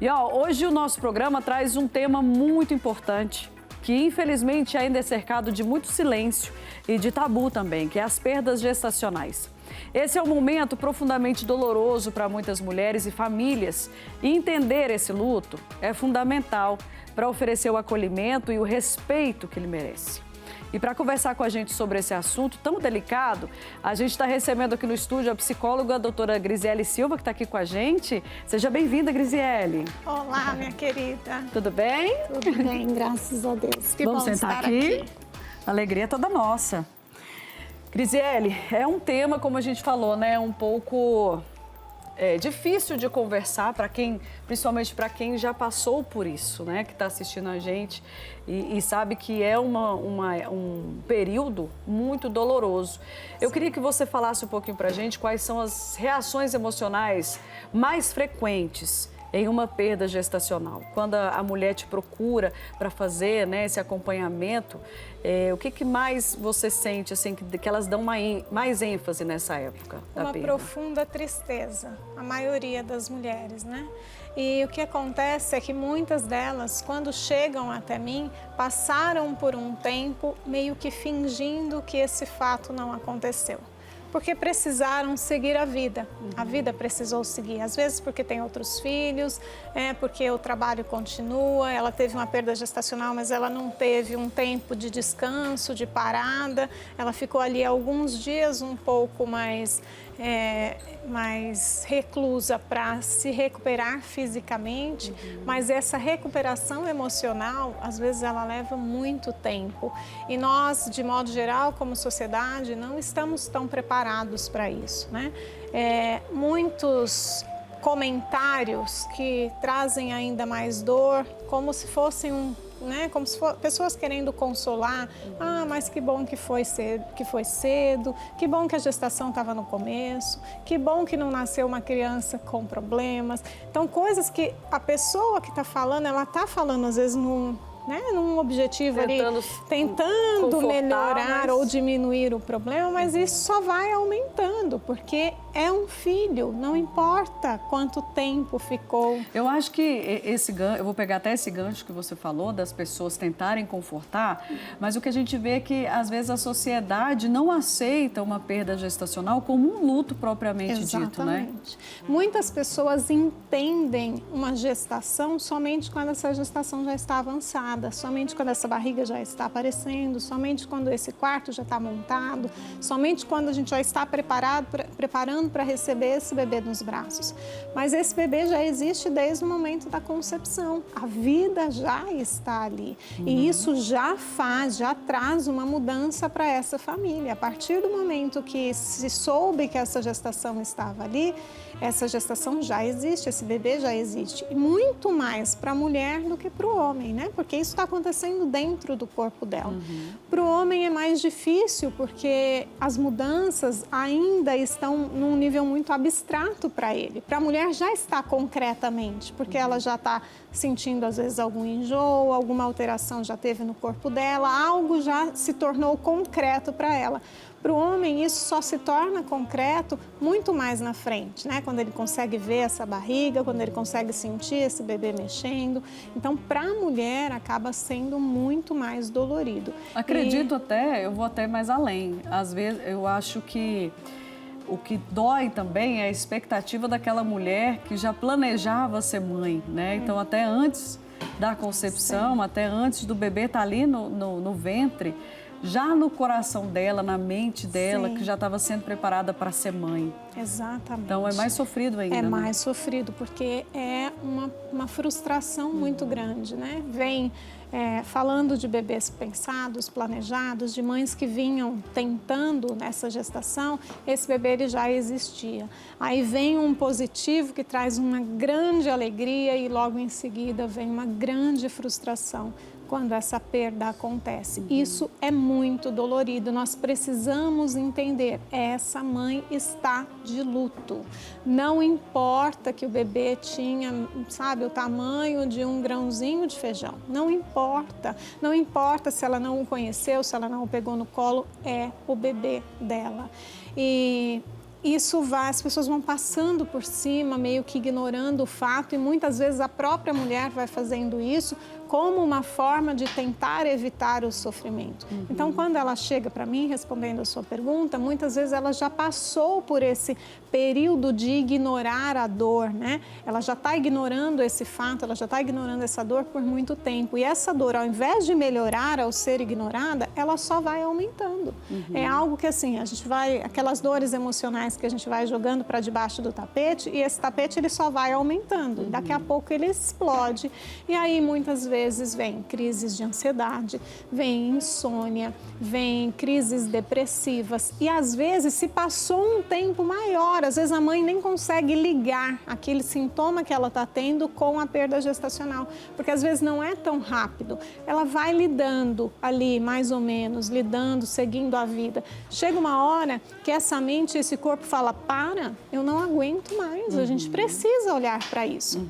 E hoje o nosso programa traz um tema muito importante, que infelizmente ainda é cercado de muito silêncio e de tabu também, que é as perdas gestacionais. Esse é um momento profundamente doloroso para muitas mulheres e famílias, e entender esse luto é fundamental para oferecer o acolhimento e o respeito que ele merece. E para conversar com a gente sobre esse assunto tão delicado, a gente está recebendo aqui no estúdio a psicóloga a doutora Grisiele Silva, que está aqui com a gente. Seja bem-vinda, Grisiele. Olá, minha querida. Tudo bem? Tudo bem, graças a Deus. Que Vamos bom sentar estar aqui. A alegria é toda nossa. Grisiele, é um tema, como a gente falou, né, um pouco difícil de conversar para quem, principalmente para quem já passou por isso, né, que está assistindo a gente e sabe que é um período muito doloroso. Eu queria que você falasse um pouquinho para a gente quais são as reações emocionais mais frequentes em uma perda gestacional. Quando a mulher te procura para fazer, né, esse acompanhamento, o que mais você sente assim, que elas dão mais ênfase nessa época da perda? Uma profunda tristeza, a maioria das mulheres, né? E o que acontece é que muitas delas, quando chegam até mim, passaram por um tempo meio que fingindo que esse fato não aconteceu. Porque precisaram seguir a vida. A vida precisou seguir. Às vezes porque tem outros filhos, porque o trabalho continua, ela teve uma perda gestacional, mas ela não teve um tempo de descanso, de parada. Ela ficou ali alguns dias um pouco mais reclusa para se recuperar fisicamente, mas essa recuperação emocional, às vezes ela leva muito tempo. E nós, de modo geral, como sociedade, não estamos tão preparados para isso, né? Muitos comentários que trazem ainda mais dor, como se fossem como se fossem pessoas querendo consolar. Ah, mas que bom que foi cedo, que bom que a gestação estava no começo, que bom que não nasceu uma criança com problemas. Então, coisas que a pessoa que está falando, ela está falando às vezes num objetivo tentando melhorar ou diminuir o problema, mas isso só vai aumentando, porque é um filho, não importa quanto tempo ficou. Eu acho que eu vou pegar até esse gancho que você falou, das pessoas tentarem confortar, mas o que a gente vê é que, às vezes, a sociedade não aceita uma perda gestacional como um luto propriamente dito, né? Exatamente. Muitas pessoas entendem uma gestação somente quando essa gestação já está avançada, somente quando essa barriga já está aparecendo, somente quando esse quarto já está montado, somente quando a gente já está preparando para receber esse bebê nos braços. Mas esse bebê já existe desde o momento da concepção. A vida já está ali. E isso já traz uma mudança para essa família. A partir do momento que se soube que essa gestação estava ali, essa gestação já existe, esse bebê já existe. E muito mais para a mulher do que para o homem, né? Porque isso está acontecendo dentro do corpo dela. Para o homem é mais difícil, porque as mudanças ainda estão num nível muito abstrato para ele. Para a mulher já está concretamente, porque ela já está sentindo às vezes algum enjoo, alguma alteração já teve no corpo dela, algo já se tornou concreto para ela. Para o homem, isso só se torna concreto muito mais na frente, né? Quando ele consegue ver essa barriga, quando ele consegue sentir esse bebê mexendo. Então, para a mulher, acaba sendo muito mais dolorido. Acredito eu vou até mais além. Às vezes, eu acho que o que dói também é a expectativa daquela mulher que já planejava ser mãe, né? Então, até antes da concepção, até antes do bebê estar ali no ventre, já no coração dela, na mente dela, que já estava sendo preparada para ser mãe. Exatamente. Então, é mais sofrido ainda, É mais né? sofrido, porque é uma frustração muito grande, né? Vem falando de bebês pensados, planejados, de mães que vinham tentando nessa gestação, esse bebê ele já existia. Aí vem um positivo que traz uma grande alegria e logo em seguida vem uma grande frustração quando essa perda acontece. Isso é muito dolorido. Nós precisamos entender, essa mãe está de luto. Não importa que o bebê tinha, o tamanho de um grãozinho de feijão. Não importa. Não importa se ela não o conheceu, se ela não o pegou no colo, é o bebê dela. E as pessoas vão passando por cima, meio que ignorando o fato, e muitas vezes a própria mulher vai fazendo isso como uma forma de tentar evitar o sofrimento. Então, quando ela chega para mim, respondendo a sua pergunta, muitas vezes ela já passou por esse período de ignorar a dor, né? Ela já está ignorando esse fato, ela já está ignorando essa dor por muito tempo. E essa dor, ao invés de melhorar ao ser ignorada, ela só vai aumentando. É algo que, assim, a gente vai, aquelas dores emocionais que a gente vai jogando para debaixo do tapete, e esse tapete ele só vai aumentando. Daqui a pouco ele explode. E aí, muitas vezes, vem crises de ansiedade, vem insônia, vem crises depressivas. E às vezes, se passou um tempo maior, às vezes a mãe nem consegue ligar aquele sintoma que ela está tendo com a perda gestacional, porque às vezes não é tão rápido. Ela vai lidando ali, mais ou menos, lidando, seguindo a vida. Chega uma hora que essa mente, esse corpo fala, para, eu não aguento mais, a gente precisa olhar para isso.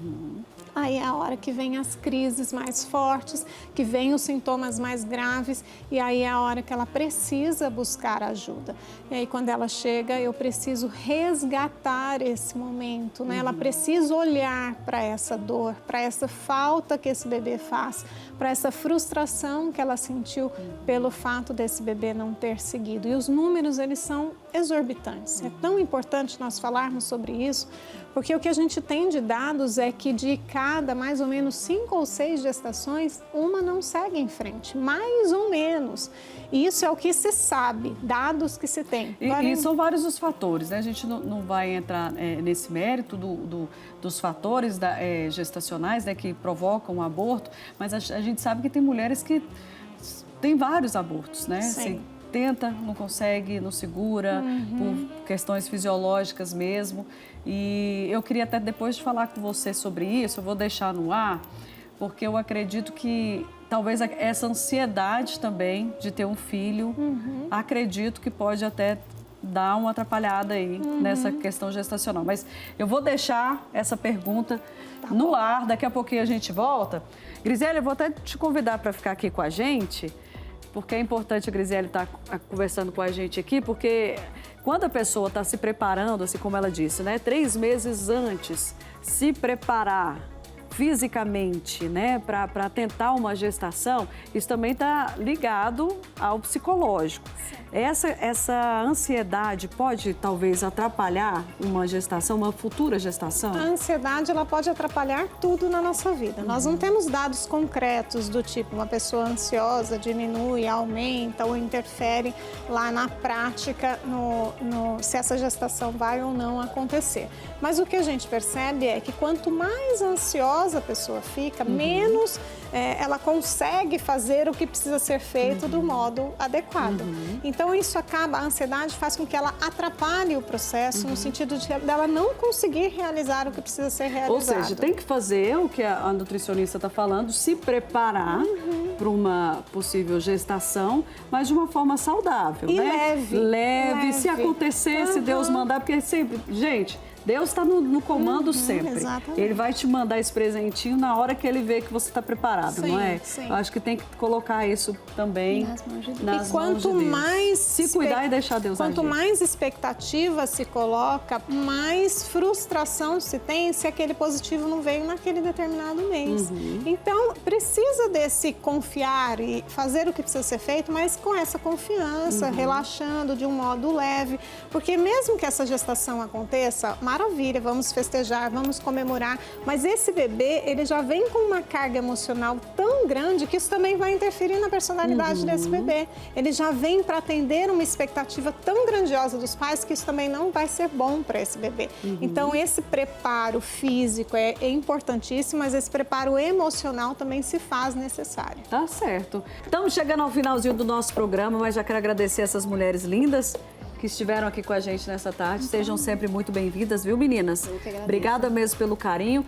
Aí é a hora que vem as crises mais fortes, que vem os sintomas mais graves, e aí é a hora que ela precisa buscar ajuda. E aí quando ela chega, eu preciso resgatar esse momento, né? Ela precisa olhar para essa dor, para essa falta que esse bebê faz, para essa frustração que ela sentiu pelo fato desse bebê não ter seguido. E os números, eles são exorbitantes. É tão importante nós falarmos sobre isso, porque o que a gente tem de dados é que de cada mais ou menos 5 ou 6 gestações, uma não segue em frente, mais ou menos. E isso é o que se sabe, dados que se tem. E são vários os fatores, né? A gente não vai entrar nesse mérito dos fatores gestacionais, né, que provocam o aborto, mas a gente sabe que tem mulheres que têm vários abortos, né? Sim. Tenta, não consegue, não segura, por questões fisiológicas mesmo. E eu queria até depois de falar com você sobre isso, eu vou deixar no ar, porque eu acredito que talvez essa ansiedade também de ter um filho, acredito que pode até dar uma atrapalhada aí nessa questão gestacional. Mas eu vou deixar essa pergunta no ar, daqui a pouquinho a gente volta. Grisele, eu vou até te convidar para ficar aqui com a gente, porque é importante a Grisele estar conversando com a gente aqui, porque quando a pessoa está se preparando, assim como ela disse, né, 3 meses antes, se preparar fisicamente, né, para tentar uma gestação, isso também está ligado ao psicológico. Essa ansiedade pode, talvez, atrapalhar uma gestação, uma futura gestação? A ansiedade, ela pode atrapalhar tudo na nossa vida. Nós não temos dados concretos do tipo, uma pessoa ansiosa diminui, aumenta ou interfere lá na prática, se essa gestação vai ou não acontecer. Mas o que a gente percebe é que quanto mais ansiosa a pessoa fica, menos ela consegue fazer o que precisa ser feito do modo adequado. Então, isso acaba, a ansiedade faz com que ela atrapalhe o processo, no sentido de dela não conseguir realizar o que precisa ser realizado. Ou seja, tem que fazer o que a nutricionista está falando, se preparar para uma possível gestação, mas de uma forma saudável, e né? Leve. Se acontecer, se Deus mandar, porque sempre, gente, Deus está no comando sempre. Exatamente. Ele vai te mandar esse presentinho na hora que ele vê que você está preparado, não é? Sim. Eu acho que tem que colocar isso também nas mãos de Deus. Mais se cuidar e deixar Deus agir. Quanto mais expectativa se coloca, mais frustração se tem se aquele positivo não veio naquele determinado mês. Então, precisa desse confiar e fazer o que precisa ser feito, mas com essa confiança, relaxando de um modo leve, porque mesmo que essa gestação aconteça, maravilha, vamos festejar, vamos comemorar, mas esse bebê, ele já vem com uma carga emocional tão grande que isso também vai interferir na personalidade desse bebê. Ele já vem para atender uma expectativa tão grandiosa dos pais que isso também não vai ser bom para esse bebê. Então, esse preparo físico é importantíssimo, mas esse preparo emocional também se faz necessário. Tá certo. Estamos chegando ao finalzinho do nosso programa, mas já quero agradecer essas mulheres lindas que estiveram aqui com a gente nessa tarde. Sejam sempre muito bem-vindas, viu, meninas? Eu que agradeço. Obrigada mesmo pelo carinho.